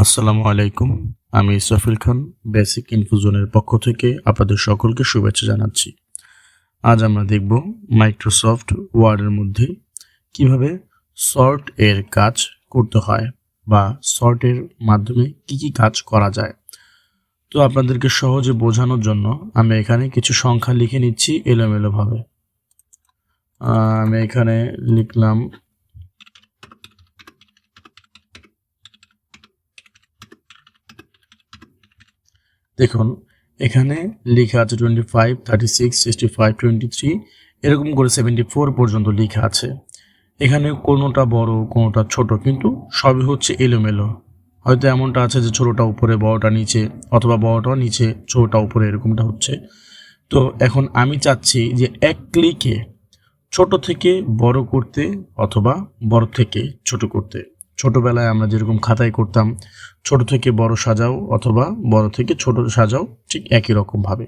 আসসালামু আলাইকুম। আমি 𝐼𝐴 খান বেসিক ইনফিউশনের পক্ষ থেকে আপনাদের সকলকে শুভেচ্ছা জানাচ্ছি। আজ আমরা দেখব মাইক্রোসফট ওয়ার্ডের মধ্যে কিভাবে সর্ট এর কাজ করতে হয় বা সর্টের মাধ্যমে কি কাজ করা যায়। তো আপনাদেরকে সহজে বোঝানোর জন্য আমি এখানে কিছু সংখ্যা লিখে নিচ্ছি এলোমেলোভাবে। আমি এখানে লিখলাম দেখুন এখানে লেখা আছে 25, 36, 65, 23 এরকম করে 74 পর্যন্ত লেখা আছে। এখানে কোনোটা বড় কোনোটা ছোট, কিন্তু সবই হচ্ছে এলোমেলো। হয়তো এমনটা আছে যে ছোটটা উপরে বড়টা নিচে, অথবা বড়টা নিচে ছোটটা উপরে, এরকমটা হচ্ছে। তো এখন আমি চাচ্ছি যে এক ক্লিকে ছোট থেকে বড় করতে অথবা বড় থেকে ছোট করতে। ছোটবেলায় আমরা যেরকম খাতায় করতাম ছোট থেকে বড় সাজাও অথবা বড় থেকে ছোট সাজাও, ঠিক একই রকম ভাবে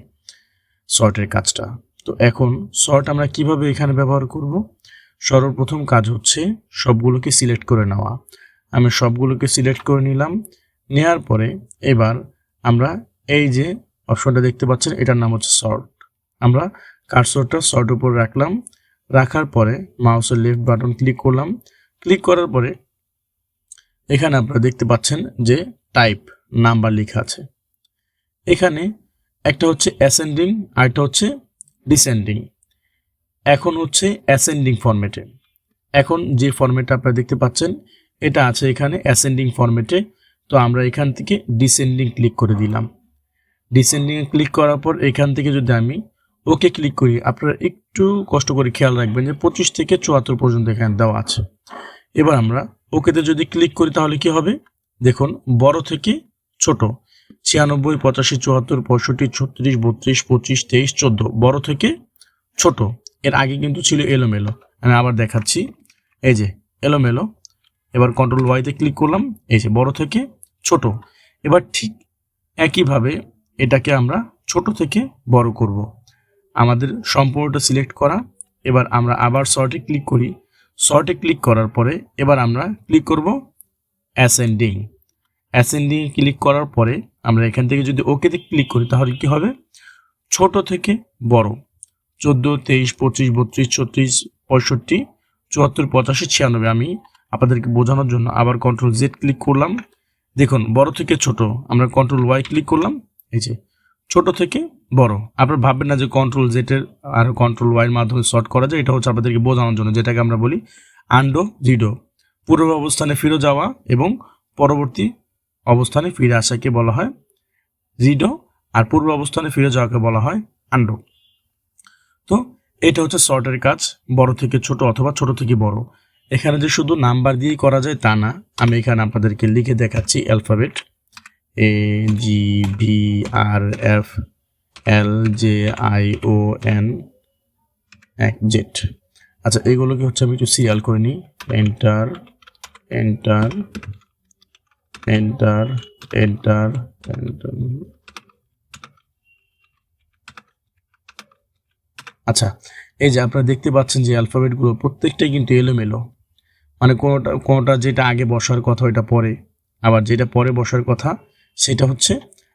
সর্টের কাজটা। তো এখন সর্ট আমরা কিভাবে এখানে ব্যবহার করব? সর্বপ্রথম কাজ হচ্ছে সবগুলোকে সিলেক্ট করে নেওয়া। আমি সবগুলোকে সিলেক্ট করে নিলাম। নেওয়ার পরে এবার আমরা এই যে অপশনটা দেখতে পাচ্ছেন, এটার নাম হচ্ছে সর্ট। আমরা কার্সরটা সর্টের উপর রাখলাম। রাখার পরে মাউসের লেফট বাটন ক্লিক করলাম। ক্লিক করার পরে এখানে আপনারা দেখতে পাচ্ছেন যে টাইপ নাম্বার লেখা আছে। এখানে একটা হচ্ছে অ্যাসেন্ডিং আর একটা হচ্ছে ডিসেন্ডিং। এখন হচ্ছে অ্যাসেন্ডিং ফরম্যাটে। এখন যে ফরম্যাটটা আপনারা দেখতে পাচ্ছেন এটা আছে এখানে অ্যাসেন্ডিং ফরম্যাটে। তো আমরা এখান থেকে ডিসেন্ডিং ক্লিক করে দিলাম। ডিসেন্ডিংয়ে ক্লিক করার পর এখান থেকে যদি আমি ওকে ক্লিক করি, আপনারা একটু কষ্ট করে খেয়াল রাখবেন যে 25 থেকে 74 পর্যন্ত এখানে দেওয়া আছে। এবার আমরা ওকেতে যদি ক্লিক করি তাহলে কি হবে? দেখুন বড় থেকে ছোট 96, 85, 74, 65, 36, 32, 25, 23, 14 বড় থেকে ছোট। এর আগে কিন্তু ছিল এলোমেলো। আমি আবার দেখাচ্ছি, এই যে এলোমেলো। এবার কন্ট্রোল ওয়াইতে ক্লিক করলাম, এই যে বড় থেকে ছোট। এবার ঠিক একইভাবে এটাকে আমরা ছোট থেকে বড় করব। আমাদের সম্পূর্ণটা সিলেক্ট করা। এবার আমরা আবার সর্টে ক্লিক করি। সর্টে ক্লিক করার পরে এবার আমরা ক্লিক করব অ্যাসেন্ডিং। অ্যাসেন্ডিং ক্লিক করার পরে আমরা এখান থেকে যদি ওকেতে ক্লিক করি তাহলে কি হবে? ছোট থেকে বড় 14, 23, 25, 32, 34, 65, 74, 85, 96। আমি আপনাদেরকে বোঝানোর জন্য আবার কন্ট্রোল জেড ক্লিক করলাম। দেখুন বড় থেকে ছোট, আমরা কন্ট্রোল ওয়াই ক্লিক করলাম, এই যে ছোট থেকে বড়। আপনারা ভাববেন না যে কন্ট্রোল জেটের আর কন্ট্রোল ওয়াইয়ের মাধ্যমে সর্ট করা যায়। এটা হচ্ছে আপনাদেরকে বোঝানোর জন্য, যেটাকে আমরা বলি আন্ডো রিডো। পূর্ব অবস্থানে ফিরে যাওয়া এবং পরবর্তী অবস্থানে ফিরে আসাকে বলা হয় রিডো, আর পূর্ব অবস্থানে ফিরে যাওয়াকে বলা হয় আন্ডো। তো এটা হচ্ছে সর্টের কাজ, বড় থেকে ছোট অথবা ছোট থেকে বড়। এখানে যে শুধু নাম্বার দিয়েই করা যায় তা না, আমি এখানে আপনাদেরকে লিখে দেখাচ্ছি alphabet 𝐴, G, B, R, F, L, J, I, O, N, আচ্ছা এগুলোকে হচ্ছে আমি একটু সিরিয়াল করে নিই। Enter enter enter enter enter. আচ্ছা এই যে আপনারা দেখতে পাচ্ছেন যে অ্যালফাবেটগুলো প্রত্যেকটাই কিন্তু এলোমেলো। মানে কোনোটা যেটা আগে বসার কথা ওইটা পরে, আবার যেটা পরে বসার কথা সেটা হচ্ছে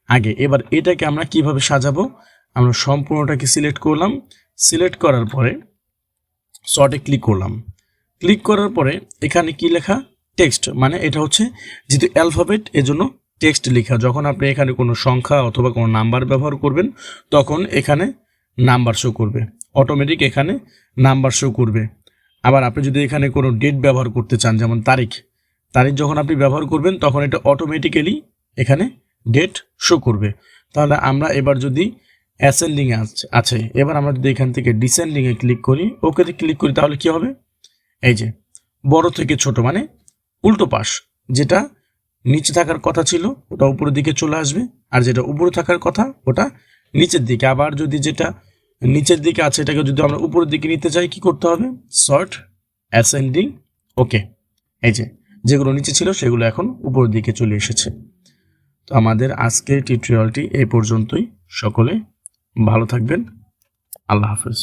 আগে। এবার এটাকে আমরা কিভাবে সাজাবো? আমরা সম্পূর্ণটাকে সিলেক্ট করলাম। সিলেক্ট করার পরে সর্টে ক্লিক করলাম। ক্লিক করার পরে এখানে কি লেখা? টেক্সট। মানে এটা হচ্ছে যেহেতু অ্যালফাবেট এজন্য টেক্সট লেখা। যখন আপনি এখানে কোনো সংখ্যা অথবা কোনো নাম্বার ব্যবহার করবেন তখন এখানে নাম্বার শো করবে, অটোমেটিক এখানে নাম্বার শো করবে। আবার আপনি যদি এখানে কোনো ডেট ব্যবহার করতে চান, যেমন তারিখ যখন আপনি ব্যবহার করবেন তখন এটা অটোমেটিক্যালি এখানে ডেট শো করবে। তাহলে আমরা এবার যদি অ্যাসেন্ডিং আছে, এবার আমরা যদি এখান থেকে ডিসেন্ডিংয়ে ক্লিক করি, ওকেতে ক্লিক করি, তাহলে কি হবে? এই যে বড় থেকে ছোট মানে উল্টো পাশ, যেটা নিচে থাকার কথা ছিল ওটা উপরের দিকে চলে আসবে, আর যেটা উপরে থাকার কথা ওটা নিচের দিকে। আবার যদি যেটা নিচের দিকে আছে এটাকে যদি আমরা উপরের দিকে নিতে চাই কি করতে হবে? সর্ট অ্যাসেন্ডিং ওকে। এই যে যেগুলো নিচে ছিল সেগুলো এখন উপরের দিকে চলে এসেছে। তো আমাদের আজকের টিউটোরিয়ালটি এই পর্যন্তই। সকলে ভালো থাকবেন। আল্লাহ হাফেজ।